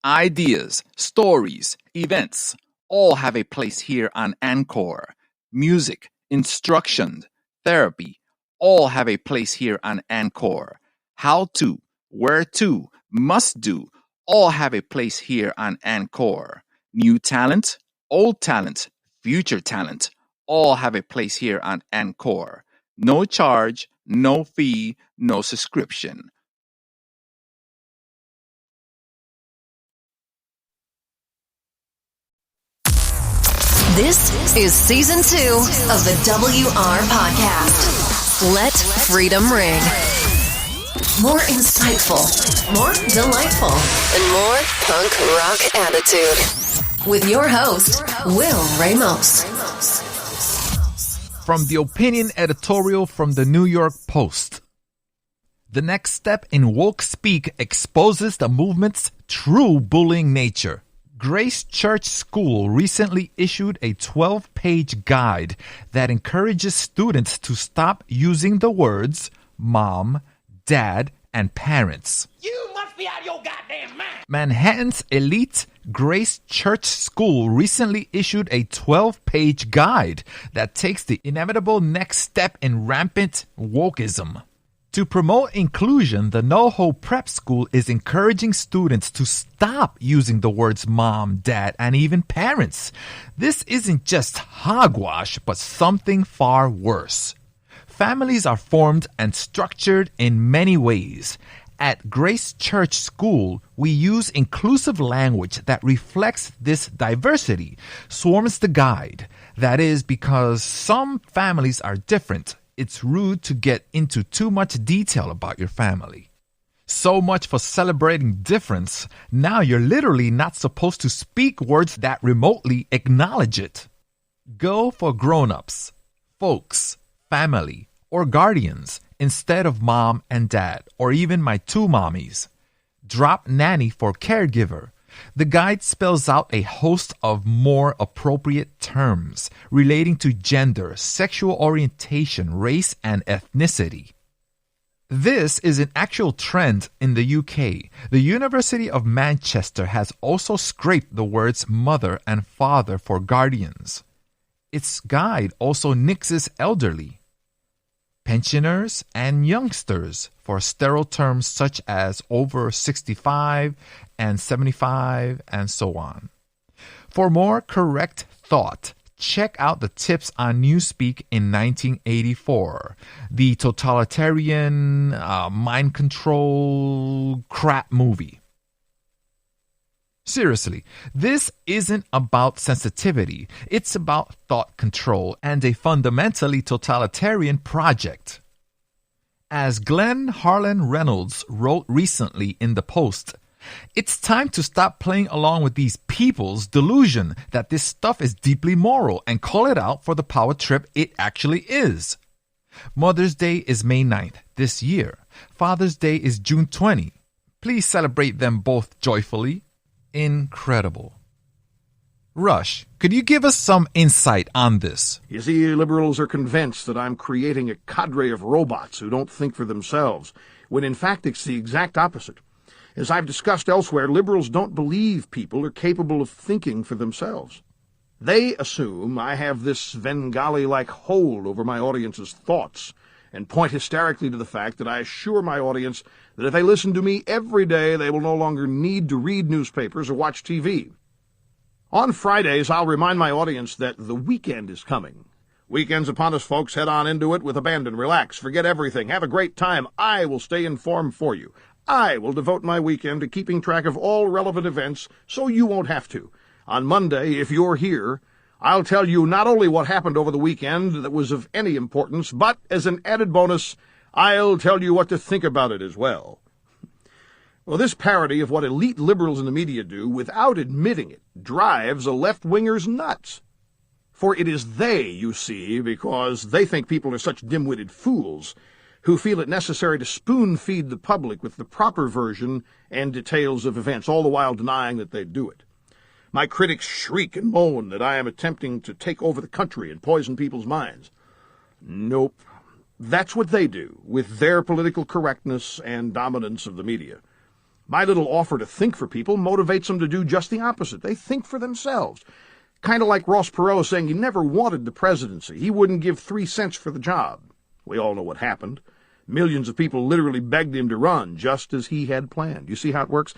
Ideas, stories, events, all have a place here on Anchor. Music, instruction, therapy, all have a place here on Anchor. How to, where to, must do, all have a place here on Anchor. New talent, old talent, future talent, all have a place here on Anchor. No charge, no fee, no subscription. This is season 2 of the WR podcast. Let freedom ring. More insightful, more delightful, and more punk rock attitude. With your host, Will Ramos. From the opinion editorial from the New York Post. The next step in woke speak exposes the movement's true bullying nature. Grace Church School recently issued a 12-page guide that encourages students to stop using the words mom, dad, and parents. You must be out of your goddamn mind. Manhattan's elite Grace Church School recently issued a 12-page guide that takes the inevitable next step in rampant wokeism. To promote inclusion, the NoHo Prep School is encouraging students to stop using the words mom, dad, and even parents. This isn't just hogwash, but something far worse. Families are formed and structured in many ways. At Grace Church School, we use inclusive language that reflects this diversity, swarms the guide. That is because some families are different. It's rude to get into too much detail about your family. So much for celebrating difference. Now you're literally not supposed to speak words that remotely acknowledge it. Go for grown-ups, folks, family, or guardians instead of mom and dad, or even my two mommies. Drop nanny for caregiver. The guide spells out a host of more appropriate terms relating to gender, sexual orientation, race, and ethnicity. This is an actual trend in the UK. The University of Manchester has also scraped the words mother and father for guardians. Its guide also nixes elderly, pensioners, and youngsters for sterile terms such as over 65 and 75 and so on. For more correct thought, check out the tips on Newspeak in 1984, the totalitarian mind control crap movie. Seriously, this isn't about sensitivity. It's about thought control and a fundamentally totalitarian project. As Glenn Harlan Reynolds wrote recently in the Post, it's time to stop playing along with these people's delusion that this stuff is deeply moral and call it out for the power trip it actually is. Mother's Day is May 9th this year. Father's Day is June 20. Please celebrate them both joyfully. Incredible. Rush, could you give us some insight on this? You see, liberals are convinced that I'm creating a cadre of robots who don't think for themselves, when in fact it's the exact opposite. As I've discussed elsewhere, liberals don't believe people are capable of thinking for themselves. They assume I have this Svengali-like hold over my audience's thoughts, and point hysterically to the fact that I assure my audience that if they listen to me every day, they will no longer need to read newspapers or watch TV. On Fridays, I'll remind my audience that the weekend is coming. Weekend's upon us, folks. Head on into it with abandon. Relax. Forget everything. Have a great time. I will stay informed for you. I will devote my weekend to keeping track of all relevant events so you won't have to. On Monday, if you're here, I'll tell you not only what happened over the weekend that was of any importance, but as an added bonus, I'll tell you what to think about it as well. Well, this parody of what elite liberals in the media do, without admitting it, drives a left-winger's nuts. For it is they, you see, because they think people are such dim-witted fools, who feel it necessary to spoon-feed the public with the proper version and details of events, all the while denying that they do it. My critics shriek and moan that I am attempting to take over the country and poison people's minds. Nope. That's what they do with their political correctness and dominance of the media. My little offer to think for people motivates them to do just the opposite. They think for themselves. Kind of like Ross Perot saying he never wanted the presidency. He wouldn't give 3 cents for the job. We all know what happened. Millions of people literally begged him to run, just as he had planned. You see how it works?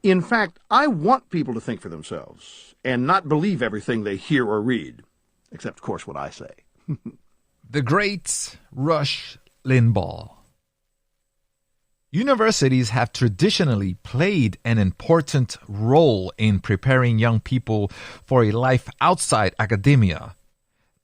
In fact, I want people to think for themselves and not believe everything they hear or read. Except, of course, what I say. The great Rush Limbaugh. Universities have traditionally played an important role in preparing young people for a life outside academia.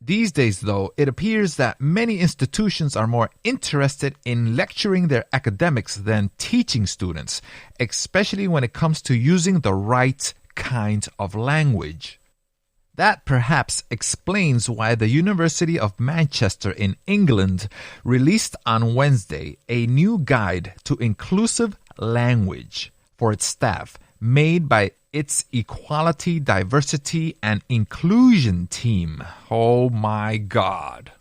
These days, though, it appears that many institutions are more interested in lecturing their academics than teaching students, especially when it comes to using the right kind of language. That perhaps explains why the University of Manchester in England released on Wednesday a new guide to inclusive language for its staff, made by its Equality, Diversity, and Inclusion team. Oh my God.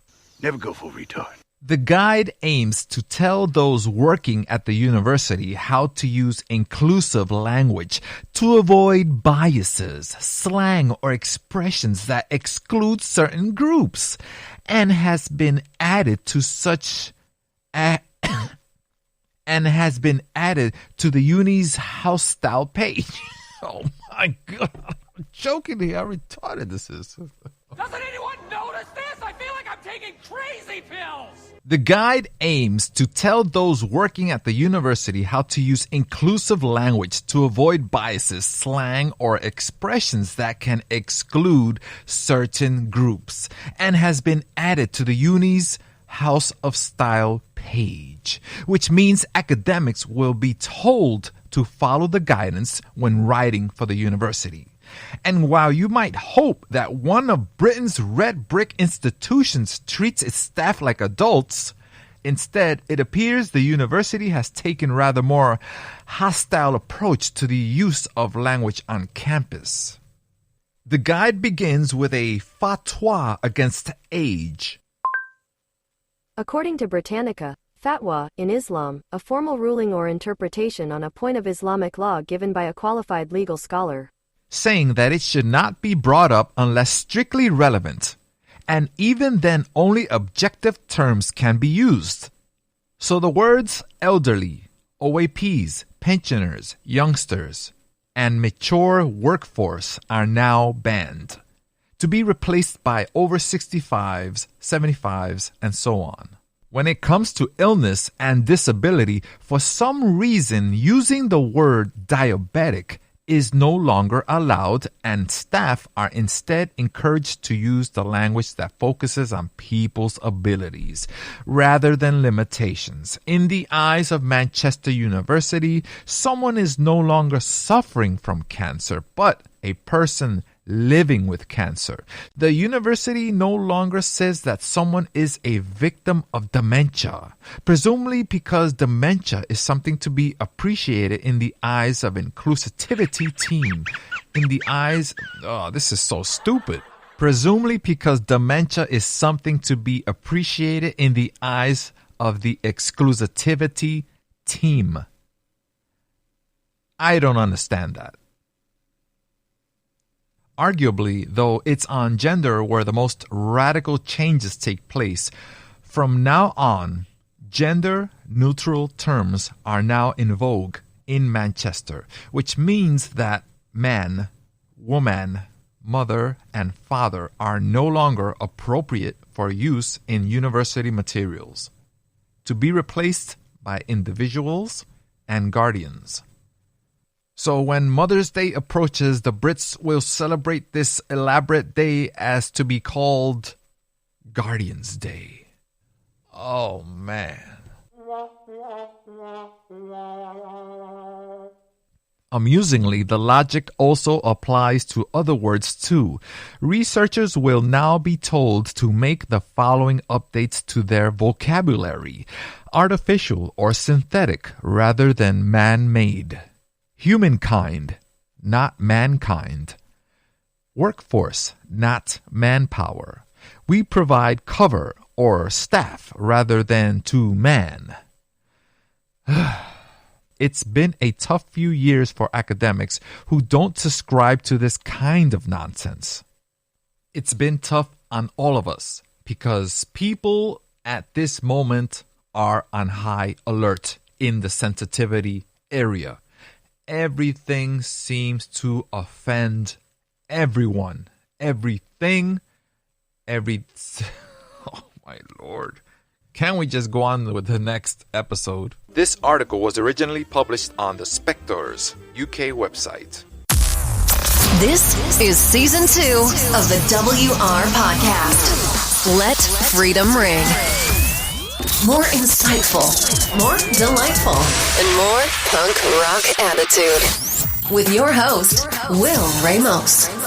Never go full retard. The guide aims to tell those working at the university how to use inclusive language to avoid biases, slang, or expressions that exclude certain groups, and has been added to the uni's house style page. Oh my God, I'm joking here. How retarded this is. Doesn't anyone notice this? I feel like I'm taking crazy pills. The guide aims to tell those working at the university how to use inclusive language to avoid biases, slang, or expressions that can exclude certain groups, and has been added to the uni's House of Style page, which means academics will be told to follow the guidance when writing for the university. And while you might hope that one of Britain's red brick institutions treats its staff like adults, instead it appears the university has taken rather more hostile approach to the use of language on campus. The guide begins with a fatwa against age. According to Britannica, fatwa, in Islam, a formal ruling or interpretation on a point of Islamic law given by a qualified legal scholar, saying that it should not be brought up unless strictly relevant, and even then only objective terms can be used. So the words elderly, OAPs, pensioners, youngsters, and mature workforce are now banned, to be replaced by over 65s, 75s, and so on. When it comes to illness and disability, for some reason using the word diabetic is no longer allowed, and staff are instead encouraged to use the language that focuses on people's abilities rather than limitations. In the eyes of Manchester University, someone is no longer suffering from cancer, but a person living with cancer. The university no longer says that someone is a victim of dementia, presumably because dementia is something to be appreciated in the eyes of inclusivity team. In the eyes, this is so stupid. Presumably because dementia is something to be appreciated in the eyes of the exclusivity team. I don't understand that. Arguably, though, it's on gender where the most radical changes take place. From now on, gender-neutral terms are now in vogue in Manchester, which means that man, woman, mother, and father are no longer appropriate for use in university materials, to be replaced by individuals and guardians. So when Mother's Day approaches, the Brits will celebrate this elaborate day as to be called Guardian's Day. Oh, man. Amusingly, the logic also applies to other words too. Researchers will now be told to make the following updates to their vocabulary: artificial or synthetic rather than man-made. Humankind, not mankind. Workforce, not manpower. We provide cover or staff rather than to man. It's been a tough few years for academics who don't subscribe to this kind of nonsense. It's been tough on all of us because people at this moment are on high alert in the sensitivity area. Everything seems to offend everyone. Everything. Oh my Lord. Can we just go on with the next episode? This article was originally published on the Spectre's UK website. This is season 2 of the WR podcast. Let freedom ring. More insightful, more delightful, and more punk rock attitude. With your host, Will Ramos.